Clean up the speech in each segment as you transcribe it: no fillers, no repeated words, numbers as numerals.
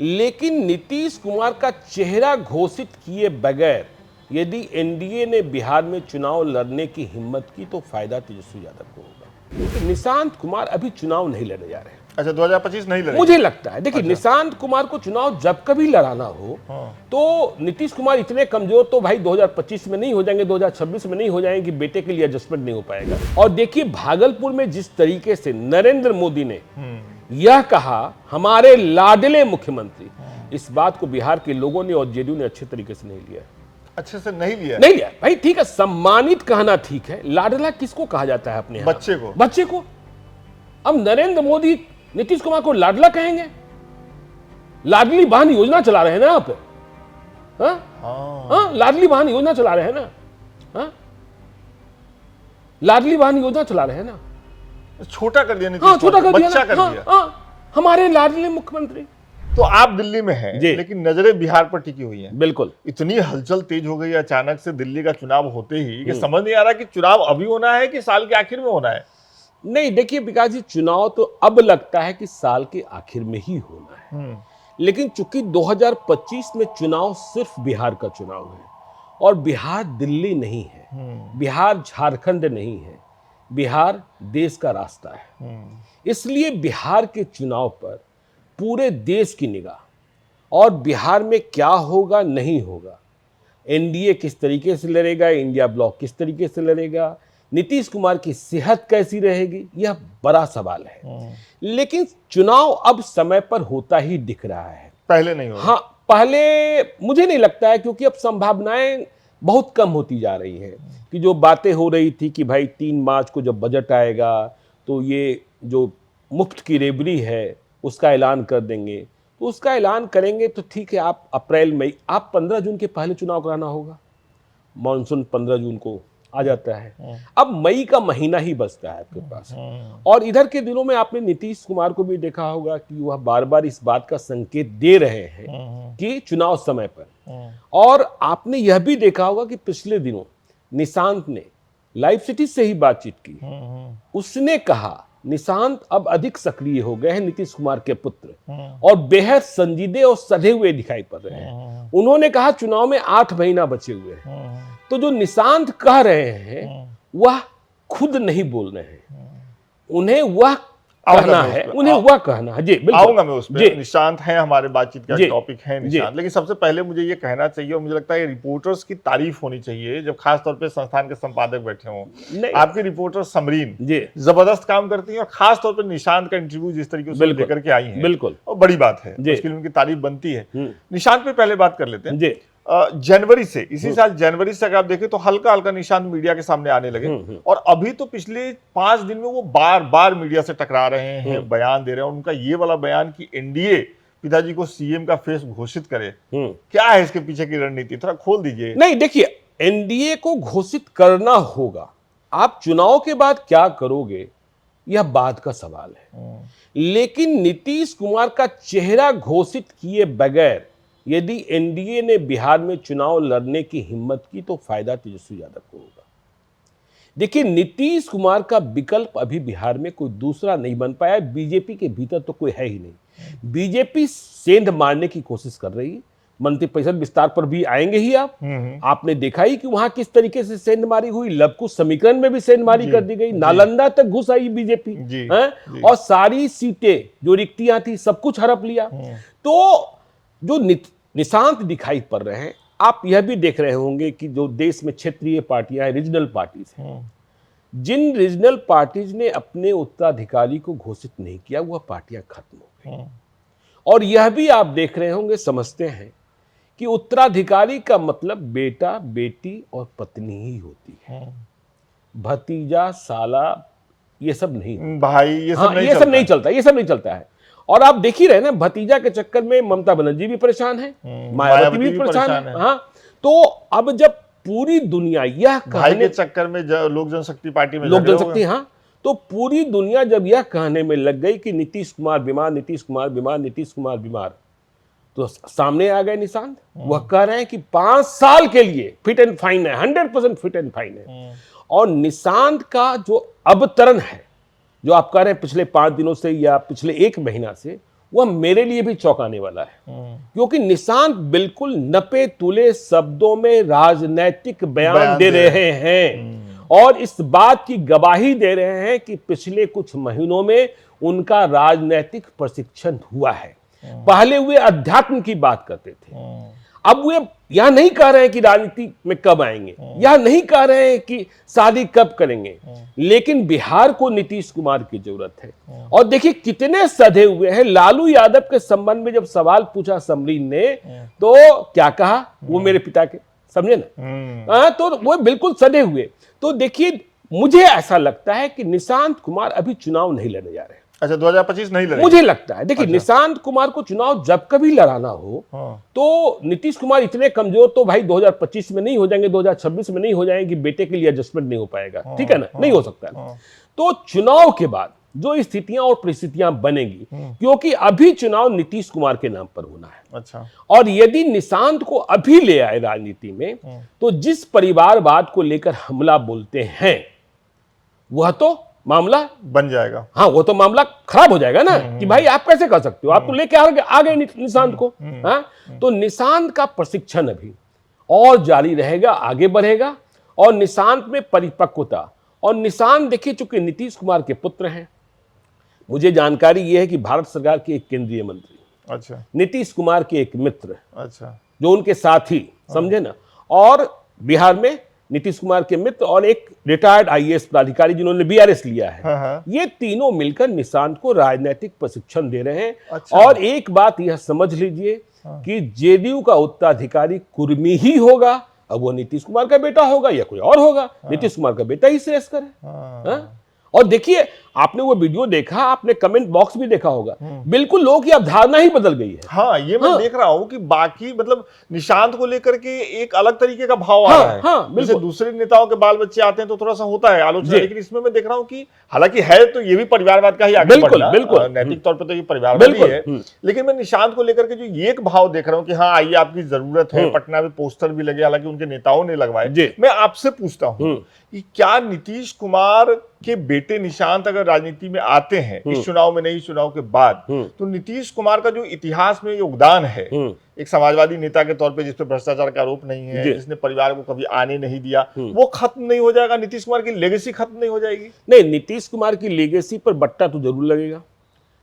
लेकिन नीतीश कुमार का चेहरा घोषित किए बगैर यदि एनडीए ने बिहार में चुनाव लड़ने की हिम्मत की तो फायदा तेजस्वी यादव को होगा। निशांत कुमार अभी चुनाव नहीं लड़ने जा रहे हैं। अच्छा, 2025 नहीं लड़ेंगे? मुझे लगता है, देखिए, निशांत कुमार को चुनाव जब कभी लड़ाना हो तो नीतीश कुमार इतने कमजोर तो भाई 2025 में नहीं हो जाएंगे, 2026 में नहीं हो जाएंगे कि बेटे के लिए एडजस्टमेंट नहीं हो पाएगा। और देखिए भागलपुर में जिस तरीके से नरेंद्र मोदी ने यह कहा हमारे लाडले मुख्यमंत्री, इस बात को बिहार के लोगों ने और जेडीयू ने अच्छे तरीके से नहीं लिया। अच्छे से नहीं लिया? नहीं लिया भाई। ठीक है, सम्मानित कहना ठीक है, लाडला किसको कहा जाता है अपने बच्चे को? अब नरेंद्र मोदी नीतीश कुमार को लाडला कहेंगे? लाडली बहन योजना चला रहे हैं ना आप? लाडली बहन योजना चला रहे हैं ना? लाडली बहन योजना चला रहे हैं ना? छोटा कर दिया नीतीश, छोटा कर दिया, बच्चा कर दिया। हमारे लाडले मुख्यमंत्री। तो आप दिल्ली में हैं, लेकिन नजरें बिहार पर टिकी हुई हैं। बिल्कुल। इतनी हलचल तेज हो गई अचानक से दिल्ली का चुनाव होते ही कि समझ नहीं आ रहा कि चुनाव अभी होना है कि साल के आखिर में होना है। नहीं, देखिए विकास जी, चुनाव तो अब लगता है कि साल के आखिर में ही होना है, लेकिन चूंकि 2025 में चुनाव सिर्फ बिहार का चुनाव है और बिहार दिल्ली नहीं है, बिहार झारखंड नहीं है, बिहार देश का रास्ता है। इसलिए बिहार के चुनाव पर पूरे देश की निगाह, और बिहार में क्या होगा नहीं होगा, एनडीए किस तरीके से लड़ेगा, इंडिया ब्लॉक किस तरीके से लड़ेगा, नीतीश कुमार की सेहत कैसी रहेगी, यह बड़ा सवाल है। लेकिन चुनाव अब समय पर होता ही दिख रहा है, पहले नहीं होगा। हाँ, पहले मुझे नहीं लगता है, क्योंकि अब संभावनाएं बहुत कम होती जा रही हैं। कि जो बातें हो रही थी कि भाई 3 मार्च को जब बजट आएगा तो ये जो मुफ्त की रेबड़ी है उसका ऐलान कर देंगे, तो उसका ऐलान करेंगे तो ठीक है, आप अप्रैल मई, आप 15 जून के पहले चुनाव कराना होगा। मॉनसून 15 जून को आ जाता है, अब मई का महीना ही बचता है आपके पास। और इधर के दिनों में आपने नीतीश कुमार को भी देखा होगा कि वह बार बार इस बात का संकेत दे रहे हैं कि चुनाव समय पर। और आपने यह भी देखा होगा कि पिछले दिनों निशांत ने लाइव सिटी से ही बातचीत की, उसने कहा निशांत अब अधिक सक्रिय हो गए हैं नीतीश कुमार के पुत्र और बेहद संजीदे और सधे हुए दिखाई पड़ रहे हैं। उन्होंने कहा चुनाव में 8 महीना बचे हुए हैं। तो जो निशांत कह रहे हैं वह खुद नहीं बोल रहे हैं, उन्हें वह कहना है, उन्हें वह कहना है। जी बिल्कुल, आऊंगा मैं उस पे। निशांत है, हमारे बातचीत का टॉपिक है निशांत, लेकिन सबसे पहले मुझे ये कहना चाहिए और मुझे लगता है रिपोर्टर्स की तारीफ होनी चाहिए जब खास तौर पे संस्थान के संपादक बैठे हों। आपकी रिपोर्टर समरीन जबरदस्त काम करती है और खास तौर पर निशांत का इंटरव्यू जिस तरीके से लेकर के आई है, बिल्कुल, और बड़ी बात है, उसके लिए उनकी तारीफ बनती है। निशांत पे पहले बात कर लेते हैं। जनवरी से, इसी साल जनवरी से अगर आप देखें तो हल्का हल्का निशांत मीडिया के सामने आने लगे और अभी तो पिछले 5 दिन में वो बार बार मीडिया से टकरा रहे हैं, बयान दे रहे हैं। उनका ये वाला बयान कि एनडीए पिताजी को सीएम का फेस घोषित करे, क्या है इसके पीछे की रणनीति, थोड़ा खोल दीजिए। नहीं, देखिए, एनडीए को घोषित करना होगा, आप चुनाव के बाद क्या करोगे यह बात का सवाल है। लेकिन नीतीश कुमार का चेहरा घोषित किए बगैर यदि एनडीए ने बिहार में चुनाव लड़ने की हिम्मत की तो फायदा तेजस्वी यादव को होगा। देखिए, नीतीश कुमार का विकल्प अभी बिहार में कोई दूसरा नहीं बन पाया। बीजेपी के भीतर तो कोई है ही नहीं। बीजेपी सेंध मारने की कोशिश कर रही है, मंत्रिपरिषद विस्तार पर भी आएंगे ही आप। आपने देखा ही कि वहां किस तरीके से सेंध मारी हुई, लवकुश समीकरण में भी सेंध मारी कर दी गई, नालंदा तक घुस आई बीजेपी और सारी सीटें जो रिक्तियां थी सब कुछ हड़प लिया। तो जो निशांत दिखाई पड़ रहे हैं, आप यह भी देख रहे होंगे कि जो देश में क्षेत्रीय पार्टियां, रीजनल पार्टीज हैं, जिन रीजनल पार्टीज ने अपने उत्तराधिकारी को घोषित नहीं किया वह पार्टियां खत्म हो गई। और यह भी आप देख रहे होंगे, समझते हैं कि उत्तराधिकारी का मतलब बेटा, बेटी और पत्नी ही होती है, भतीजा, साला ये सब नहीं, भाई ये सब नहीं चलता है। और आप देख ही रहे ना, भतीजा के चक्कर में ममता बनर्जी भी परेशान है, मायावती भी परेशान है। हाँ, तो अब जब पूरी दुनिया यह भाई के चक्कर में लोक जनशक्ति पार्टी में, लोक जनशक्ति, हाँ, तो पूरी दुनिया जब यह कहने में लग गई कि नीतीश कुमार बीमार, नीतीश कुमार बीमार, नीतीश कुमार बीमार, तो सामने आ गए निशांत। वह कह रहे हैं कि 5 साल के लिए फिट एंड फाइन है, 100% फिट एंड फाइन है। और निशांत का जो अवतरण है, जो आप कह रहे हैं पिछले 5 दिनों से या पिछले 1 महीना से, वह मेरे लिए भी चौंकाने वाला है, क्योंकि निशांत बिल्कुल नपे तुले शब्दों में राजनैतिक बयान दे रहे हैं और इस बात की गवाही दे रहे हैं कि पिछले कुछ महीनों में उनका राजनैतिक प्रशिक्षण हुआ है। पहले वे अध्यात्म की बात करते थे, अब वे यह नहीं कह रहे हैं कि राजनीति में कब आएंगे, यह नहीं कह रहे हैं कि शादी कब करेंगे, लेकिन बिहार को नीतीश कुमार की जरूरत है। और देखिए कितने सधे हुए हैं। लालू यादव के संबंध में जब सवाल पूछा समरीन ने तो क्या कहा, वो मेरे पिता के, समझे ना, तो वो बिल्कुल सधे हुए। तो देखिए मुझे ऐसा लगता है कि निशांत कुमार अभी चुनाव नहीं लड़ने जा रहे हैं। अच्छा, 2025 नहीं लड़ेंगे? मुझे लगता है, देखिए निशांत कुमार को चुनाव जब कभी लड़ाना हो तो नीतीश कुमार इतने कमजोर तो भाई 2025 में नहीं हो जाएंगे, 2026 में नहीं हो जाएंगे, बेटे के लिए एडजस्टमेंट नहीं हो पाएगा, ठीक है ना, नहीं हो सकता है। तो चुनाव के बाद जो स्थितियां और परिस्थितियां बनेगी, क्योंकि अभी चुनाव नीतीश कुमार के नाम पर होना है। अच्छा। और यदि निशांत को अभी ले आए राजनीति में तो जिस परिवारवाद को लेकर हमला बोलते हैं वह तो मामला बन जाएगा। हाँ, वो तो मामला खराब हो जाएगा ना, कि भाई आप कैसे कर सकते हो, आप तो लेके आ गए निशांत को। हाँ, तो निशांत का प्रशिक्षण अभी और जारी रहेगा, आगे बढ़ेगा, और निशांत में परिपक्वता। और निशांत देखिए चूंकि नीतीश कुमार के पुत्र हैं, मुझे जानकारी यह है कि भारत सरकार के एक केंद्रीय मंत्री, अच्छा, नीतीश कुमार के एक मित्र, अच्छा, जो उनके साथी, समझे ना, और बिहार में नीतीश कुमार के मित्र और एक रिटायर्ड आईएएस पदाधिकारी जिन्होंने बीआरएस लिया है, ये तीनों मिलकर निशांत को राजनीतिक प्रशिक्षण दे रहे हैं। अच्छा। और एक बात यह समझ लीजिए कि जेडीयू का उत्तराधिकारी कुर्मी ही होगा। अब वो नीतीश कुमार का बेटा होगा या कोई और होगा, नीतीश कुमार का बेटा ही श्रेयस्कर है। और देखिए आपने वो वीडियो देखा, आपने कमेंट बॉक्स भी देखा होगा, बिल्कुल लोगों की अवधारणा ही बदल गई है। हाँ, ये मैं देख रहा हूं कि बाकी मतलब निशांत को लेकर के एक अलग तरीके का भाव आ रहा है। जैसे दूसरे नेताओं के बाल बच्चे आते हैं तो थोड़ा सा होता है आलोचना, लेकिन इसमें मैं देख रहा हूं कि हालांकि है तो ये भी परिवारवाद का ही आगे बढ़ना, नैतिक तौर पर तो ये परिवारवाद ही है, लेकिन मैं निशांत को लेकर के जो एक भाव देख रहा हूँ कि हाँ आइए आपकी जरूरत है, पटना में पोस्टर भी लगे, हालांकि उनके नेताओं ने लगवाए। मैं आपसे पूछता हूँ कि क्या नीतीश कुमार के बेटे निशांत अगर राजनीति में आते हैं इस चुनाव में, नहीं चुनाव के बाद, तो नीतीश कुमार का जो इतिहास में योगदान है एक समाजवादी नेता के तौर पे, जिस पे भ्रष्टाचार का आरोप नहीं है, जिसने परिवार को कभी आने नहीं दिया, वो खत्म नहीं हो जाएगा? नीतीश कुमार की लेगेसी खत्म नहीं हो जाएगी? नहीं, नीतीश कुमार की लेगेसी पर बट्टा तो जरूर लगेगा,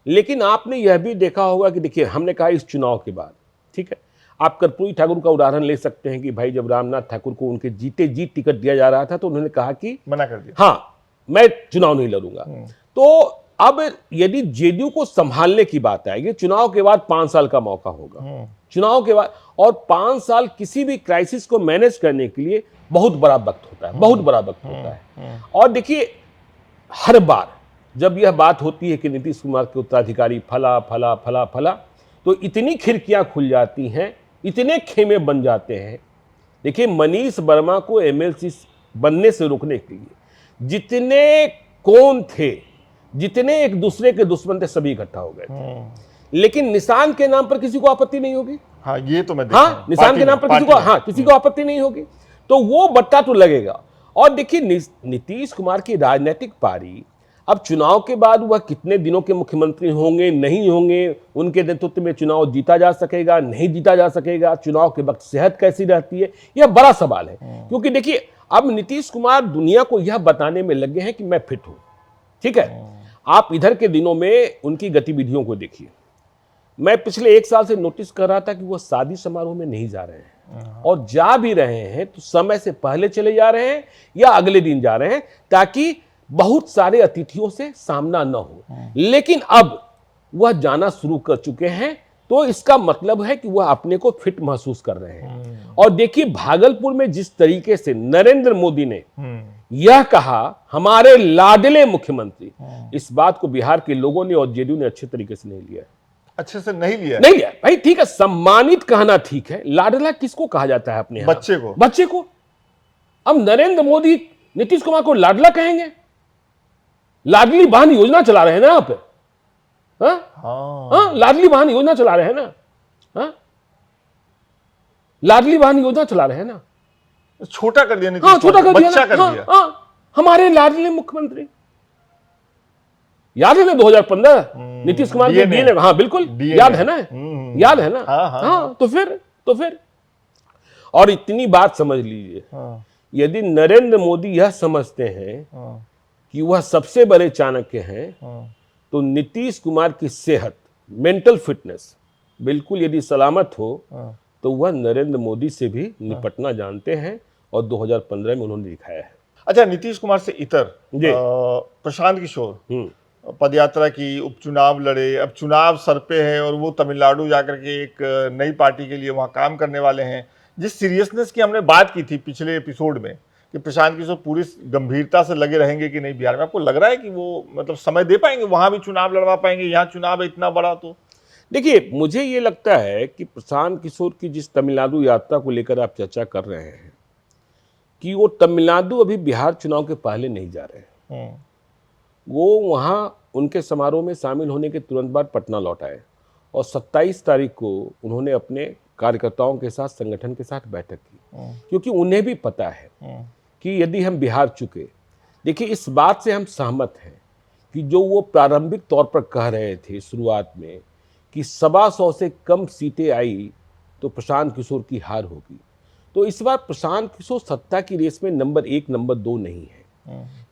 लेकिन आपने यह भी देखा होगा कि देखिए हमने कहा इस चुनाव के बाद, ठीक है, आप कर्पूरी ठाकुर का उदाहरण ले सकते हैं कि भाई जब रामनाथ ठाकुर को उनके जीते जी टिकट दिया जा रहा था तो उन्होंने कहा कि मना कर दिया, हाँ मैं चुनाव नहीं लड़ूंगा। तो अब यदि जेडीयू को संभालने की बात आएगी, चुनाव के बाद 5 साल का मौका होगा, चुनाव के बाद, और 5 साल किसी भी क्राइसिस को मैनेज करने के लिए बहुत बड़ा वक्त होता है, बहुत बड़ा वक्त होता है। और देखिए हर बार जब यह बात होती है कि नीतीश कुमार के उत्तराधिकारी फला फला फला फला, तो इतनी खिड़कियां खुल जाती हैं, इतने खेमे बन जाते हैं। देखिए मनीष वर्मा को एमएलसी बनने से रोकने के लिए जितने कौन थे, जितने एक दूसरे के दुश्मन थे, सभी इकट्ठा हो गए थे, लेकिन निशांत के नाम पर किसी को आपत्ति नहीं होगी। हाँ, ये तो मैं हाँ, निशांत के नाम पर किसी को आपत्ति नहीं होगी, तो वो बट्टा तो लगेगा। और देखिए नीतीश कुमार की राजनीतिक पारी अब चुनाव के बाद वह कितने दिनों के मुख्यमंत्री होंगे, नहीं होंगे, उनके नेतृत्व में चुनाव जीता जा सकेगा, नहीं जीता जा सकेगा, चुनाव के वक्त सेहत कैसी रहती है, यह बड़ा सवाल है। क्योंकि देखिए अब नीतीश कुमार दुनिया को यह बताने में लगे हैं कि मैं फिट हूं, ठीक है। आप इधर के दिनों में उनकी गतिविधियों को देखिए, मैं पिछले 1 साल से नोटिस कर रहा था कि वो शादी समारोह में नहीं जा रहे हैं, और जा भी रहे हैं तो समय से पहले चले जा रहे हैं या अगले दिन जा रहे हैं, ताकि बहुत सारे अतिथियों से सामना न हो। लेकिन अब वह जाना शुरू कर चुके हैं, तो इसका मतलब है कि वह अपने को फिट महसूस कर रहे हैं। और देखिए भागलपुर में जिस तरीके से नरेंद्र मोदी ने यह कहा, हमारे लाडले मुख्यमंत्री, इस बात को बिहार के लोगों ने और जेडीयू ने अच्छे तरीके से नहीं लिया। अच्छे से नहीं लिया भाई, ठीक है, सम्मानित कहना ठीक है, लाडला किसको कहा जाता है? अपने बच्चे को। अब नरेंद्र मोदी नीतीश कुमार को लाडला कहेंगे? लाडली बहन योजना चला रहे हैं ना आप, लाडली बहन योजना चला रहे हैं ना, लाडली बहन योजना चला रहे हैं ना, छोटा कर दिया नीतीश, छोटा कर दिया, बच्चा कर दिया। हमारे लाडले मुख्यमंत्री। याद है ना 2015 नीतीश कुमार के डीएनए, हाँ बिल्कुल याद है ना, याद है ना। हाँ तो फिर और इतनी बात समझ लीजिए, यदि नरेंद्र मोदी यह समझते हैं कि वह सबसे बड़े चाणक्य हैं, तो नीतीश कुमार की सेहत, मेंटल फिटनेस बिल्कुल यदि सलामत हो तो वह नरेंद्र मोदी से भी निपटना जानते हैं, और 2015 में उन्होंने दिखाया है। अच्छा, नीतीश कुमार से इतर प्रशांत किशोर पदयात्रा की, उपचुनाव लड़े, अब चुनाव सर पे है और वो तमिलनाडु जाकर के एक नई पार्टी के लिए वहाँ काम करने वाले हैं। जिस सीरियसनेस की हमने बात की थी पिछले एपिसोड में कि प्रशांत किशोर पूरी गंभीरता से लगे रहेंगे कि नहीं बिहार में, आपको लग रहा है कि वो मतलब समय दे पाएंगे, वहाँ भी चुनाव लड़वा पाएंगे, यहाँ चुनाव है इतना बड़ा? तो देखिए, मुझे ये लगता है कि प्रशांत किशोर की जिस तमिलनाडु यात्रा को लेकर आप चर्चा कर रहे हैं कि वो तमिलनाडु अभी बिहार चुनाव के पहले नहीं जा रहे हैं। वो वहाँ उनके समारोह में शामिल होने के तुरंत बाद पटना लौट आए, और 27 तारीख को उन्होंने अपने कार्यकर्ताओं के साथ, संगठन के साथ बैठक की, क्योंकि उन्हें भी पता है कि यदि हम बिहार चुके, देखिए इस बात से हम सहमत हैं कि जो वो प्रारंभिक तौर पर कह रहे थे शुरुआत में कि 125 से कम सीटें आई तो प्रशांत किशोर की हार होगी, तो इस बार प्रशांत किशोर सत्ता की रेस में नंबर 1 नंबर 2 नहीं है,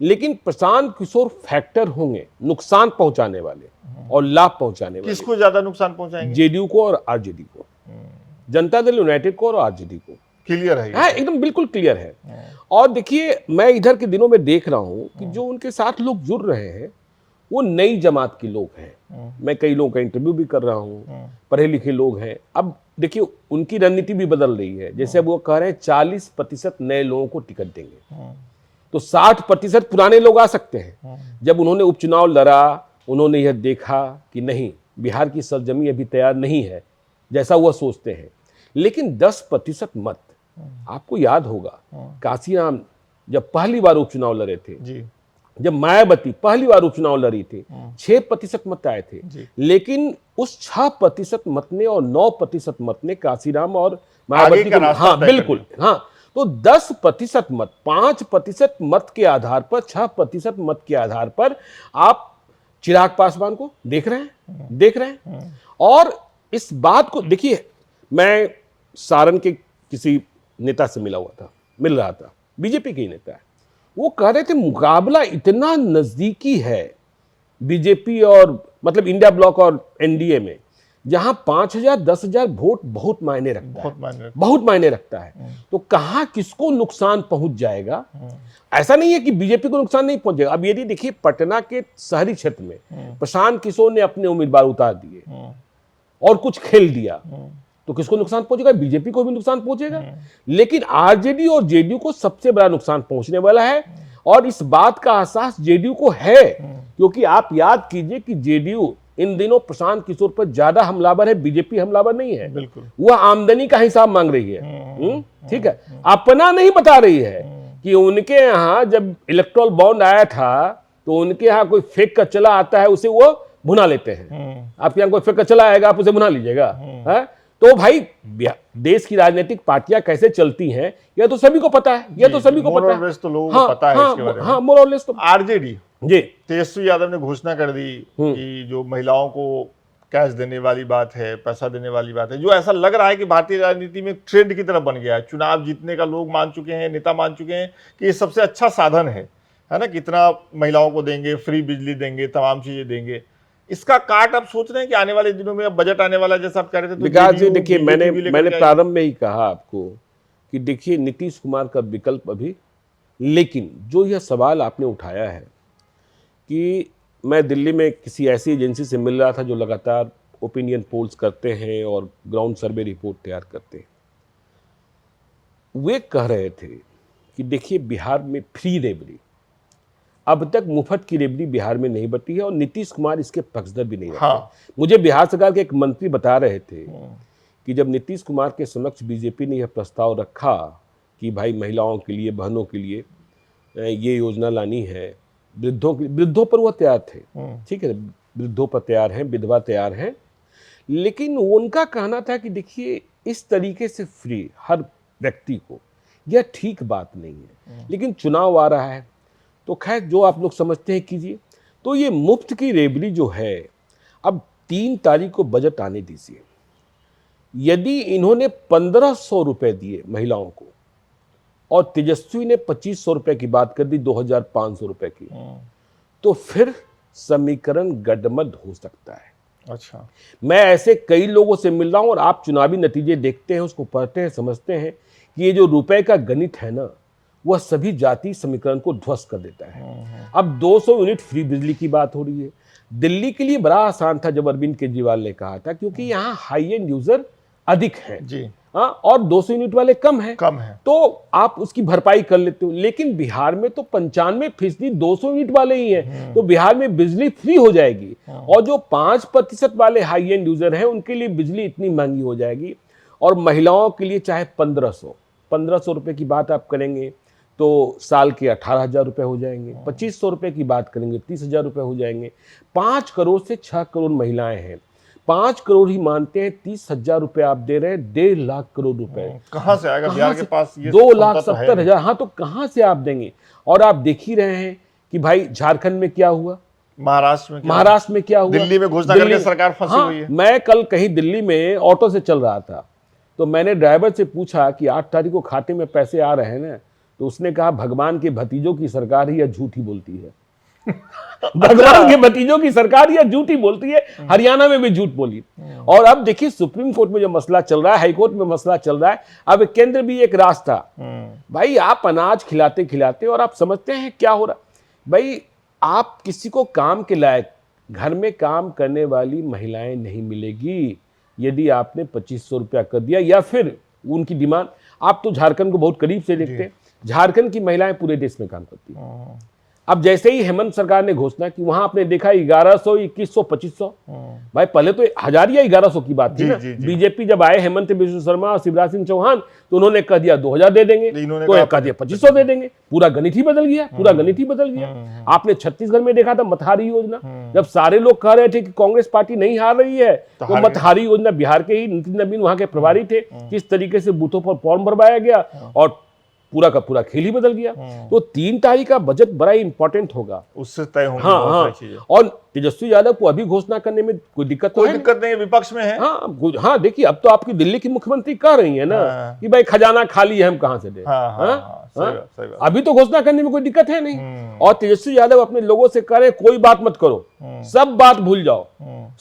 लेकिन प्रशांत किशोर फैक्टर होंगे नुकसान पहुंचाने वाले और लाभ पहुंचाने वाले। किसको ज्यादा नुकसान पहुंचाएंगे? जेडीयू को और आरजेडी को, जनता दल यूनाइटेड को और आरजेडी को। क्लियर है? हाँ, एकदम बिल्कुल क्लियर है। और देखिए, मैं इधर के दिनों में देख रहा हूं कि जो उनके साथ लोग जुड़ रहे हैं वो नई जमात के लोग हैं। मैं कई लोगों का इंटरव्यू भी कर रहा हूं, पढ़े लिखे लोग हैं। अब देखिए, उनकी रणनीति भी बदल रही है। जैसे अब वो कह रहे हैं 40% नए लोगों को टिकट देंगे, तो 60% पुराने लोग आ सकते हैं। जब उन्होंने उपचुनाव लड़ा, उन्होंने यह देखा कि नहीं, बिहार की सरजमी अभी तैयार नहीं है जैसा वह सोचते हैं, लेकिन 10% मत, आपको याद होगा काशीराम जब पहली बार उपचुनाव लड़े थे जी, जब मायावती पहली बार उपचुनाव लड़ी थी, 6% मत आए थे, लेकिन उस 6% मत ने और 9% मत ने काशीराम और मायावती को, हाँ बिल्कुल, हाँ, तो 10% मत, 5% मत के आधार पर, 6% मत के आधार पर आप चिराग पासवान को देख रहे हैं। और इस बात को देखिए, मैं सारण के किसी नेता से मिल रहा था, बीजेपी के नेता है, वो कह रहे थे मुकाबला इतना नजदीकी है बीजेपी और मतलब इंडिया ब्लॉक और एनडीए में, जहां 5,000 10,000 वोट बहुत मायने रखता है। तो कहां किसको नुकसान पहुंच जाएगा? ऐसा नहीं है कि बीजेपी को नुकसान नहीं पहुंचेगा। अब यदि देखिए, पटना के शहरी क्षेत्र में प्रशांत किशोर ने अपने उम्मीदवार उतार दिए और कुछ खेल दिया, तो किसको नुकसान पहुंचेगा? बीजेपी को भी नुकसान पहुंचेगा, लेकिन आरजेडी और जेडीयू को सबसे बड़ा नुकसान पहुंचने वाला है। और इस बात का एहसास जेडीयू को है, क्योंकि आप याद कीजिए कि जेडीयू इन दिनों प्रशांत किशोर पर ज्यादा हमलावर है, बीजेपी हमलावर नहीं है। बिल्कुल, वह आमदनी का हिसाब मांग रही है, ठीक है, अपना नहीं बता रही है कि उनके यहाँ जब इलेक्ट्रोल बॉन्ड आया था तो उनके यहाँ कोई फेक का चला आता है, उसे वो भुना लेते हैं। आपके यहाँ कोई फेक का चला आएगा, आप उसे भुना लीजिएगा। तो भाई, देश की राजनीतिक पार्टियां कैसे चलती हैं यह तो सभी को पता है, यह तो सभी को पता है, तो लोगों को पता है इसके बारे में। हाँ, मोर और लेस तो आरजेडी जी, तेजस्वी यादव ने घोषणा कर दी कि जो महिलाओं को कैश देने वाली बात है, पैसा देने वाली बात है, जो ऐसा लग रहा है कि भारतीय राजनीति में ट्रेंड की तरफ बन गया है। चुनाव जीतने का लोग मान चुके हैं, नेता मान चुके हैं कि ये सबसे अच्छा साधन है ना, कितना महिलाओं को देंगे, फ्री बिजली देंगे, तमाम चीजें देंगे। इसका काट आप सोच रहे हैं कि आने वाले दिनों में अब बजट आने वाला, जैसा आप कह रहे थे? तो विकास जी, देखिए, मैंने प्रारंभ में ही कहा आपको कि देखिए, नीतीश कुमार का विकल्प अभी, लेकिन जो यह सवाल आपने उठाया है कि मैं दिल्ली में किसी ऐसी एजेंसी से मिल रहा था जो लगातार ओपिनियन पोल्स करते हैं और ग्राउंड सर्वे रिपोर्ट तैयार करते हैं, वे कह रहे थे कि देखिए, बिहार में फ्री रेबड़ी, अब तक मुफ्त की रेबड़ी बिहार में नहीं बटी है और नीतीश कुमार इसके पक्षधर भी नहीं रहे। मुझे बिहार सरकार के एक मंत्री बता रहे थे कि जब नीतीश कुमार के समक्ष बीजेपी ने यह प्रस्ताव रखा कि भाई महिलाओं के लिए, बहनों के लिए ये योजना लानी है, वृद्धों पर वो तैयार थे, ठीक है, वृद्धों पर तैयार हैं, विधवा तैयार हैं, लेकिन उनका कहना था कि देखिए, इस तरीके से फ्री हर व्यक्ति को, यह ठीक बात नहीं है। लेकिन चुनाव आ रहा है तो खैर जो आप लोग समझते हैं कीजिए। तो ये मुफ्त की रेबड़ी जो है, अब 3 तारीख को बजट आने दीजिए, यदि इन्होंने 1500 रुपए दिए महिलाओं को और तेजस्वी ने 2500 रुपए की बात कर दी, 2500 रुपए की, तो फिर समीकरण गडमड हो सकता है। अच्छा, मैं ऐसे कई लोगों से मिल रहा हूं और आप चुनावी नतीजे देखते हैं, उसको पढ़ते हैं, समझते हैं कि ये जो रुपए का गणित है ना, वह सभी जाति समीकरण को ध्वस्त कर देता है। अब 200 यूनिट फ्री बिजली की बात हो रही है। दिल्ली के लिए बड़ा आसान था जब अरविंद केजरीवाल ने कहा था, क्योंकि यहाँ हाई एंड यूजर अधिक हैं जी, हाँ, और 200 यूनिट वाले कम है, तो आप उसकी भरपाई कर लेते हो। लेकिन बिहार में तो 95% 200 यूनिट वाले ही हैं, तो बिहार में बिजली फ्री हो जाएगी और जो 5% वाले हाई एंड यूजर हैं उनके लिए बिजली इतनी महंगी हो जाएगी। और महिलाओं के लिए चाहे 1500 रुपए की बात आप करेंगे तो साल के 18,000 रुपए हो जाएंगे, 2500 रुपए की बात करेंगे 30,000 रुपए हो जाएंगे। 5 करोड़ से 6 करोड़ महिलाएं हैं, 5 करोड़ ही मानते हैं, 30,000 रुपए आप दे रहे हैं, 1.5 लाख करोड़ रुपए कहां से आएगा? बिहार के पास ये 2,70,000, हाँ, तो कहां से आप देंगे? और आप देख ही रहे हैं कि भाई झारखंड में क्या हुआ, महाराष्ट्र में क्या हुआ, दिल्ली में घोषणा करके सरकार फंसी हुई है। मैं कल कहीं दिल्ली में ऑटो से चल रहा था, तो मैंने ड्राइवर से पूछा कि 8 तारीख को खाते में पैसे आ रहे हैं ना, तो उसने कहा भगवान के भतीजों की सरकार ही या झूठी बोलती है। भगवान के भतीजों की सरकार या झूठी बोलती है, हरियाणा में भी झूठ बोली। और अब देखिए सुप्रीम कोर्ट में जो मसला चल रहा है, हाई कोर्ट में मसला चल रहा है, अब केंद्र भी एक रास्ता। भाई आप अनाज खिलाते खिलाते और आप समझते हैं क्या हो रहा, भाई आप किसी को काम के लायक घर में काम करने वाली महिलाएं नहीं मिलेगी यदि आपने 2500 रुपया कर दिया, या फिर उनकी डिमांड। आप तो झारखंड को बहुत करीब से देखते हैं, झारखंड की महिलाएं पूरे देश में काम करती हैं। अब जैसे ही हेमंत सरकार ने घोषणा की, वहां आपने देखा 1100, 2100, 2500, भाई पहले तो 1000 या 1100 की बात थी ना। बीजेपी जब आए हेमंत बिश्व शर्मा और शिवराज सिंह चौहान, तो उन्होंने कह दिया 2000 दे देंगे, तो कह दिया 2500 दे देंगे। पूरा गणित ही बदल गया, पूरा गणित ही बदल गया। आपने छत्तीसगढ़ में देखा था मतहारी योजना, जब सारे लोग कह रहे थे कि कांग्रेस पार्टी नहीं हार रही है, तो मतहारी योजना, बिहार के ही नितिन नवीन वहां के प्रभारी थे, किस तरीके से बूथों पर फॉर्म भरवाया गया और पूरा का पूरा खेल ही बदल गया। तो 3 तारीख का बजट बड़ा इंपॉर्टेंट होगा, उससे तय होंगी बहुत सारी चीजें। और तेजस्वी यादव को अभी घोषणा करने में कोई दिक्कत नहीं, विपक्ष में है। हाँ, देखिए अब तो आपकी दिल्ली की मुख्यमंत्री कह रही है ना कि भाई खजाना खाली है, हम कहां से दे। अभी तो घोषणा करने में कोई दिक्कत है नहीं। और तेजस्वी यादव अपने लोगों से कह रहे कोई बात मत करो, सब बात भूल जाओ,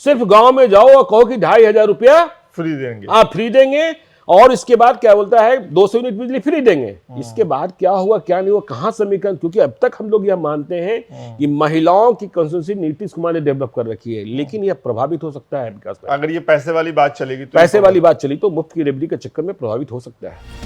सिर्फ गांव में जाओ और कहो कि 2,500 रुपया फ्री देंगे, आप फ्री देंगे, और इसके बाद क्या बोलता है 200 यूनिट बिजली फ्री देंगे। इसके बाद क्या हुआ क्या नहीं हुआ, कहां समीकरण, क्योंकि अब तक हम लोग यह मानते हैं कि महिलाओं की कंस्टिट्यूंसी नीतीश कुमार ने डेवलप कर रखी है, लेकिन यह प्रभावित हो सकता है विकास। अगर ये पैसे वाली बात चलेगी, पैसे वाली बात चली तो मुफ्त की रेबड़ी के चक्कर में प्रभावित हो सकता है।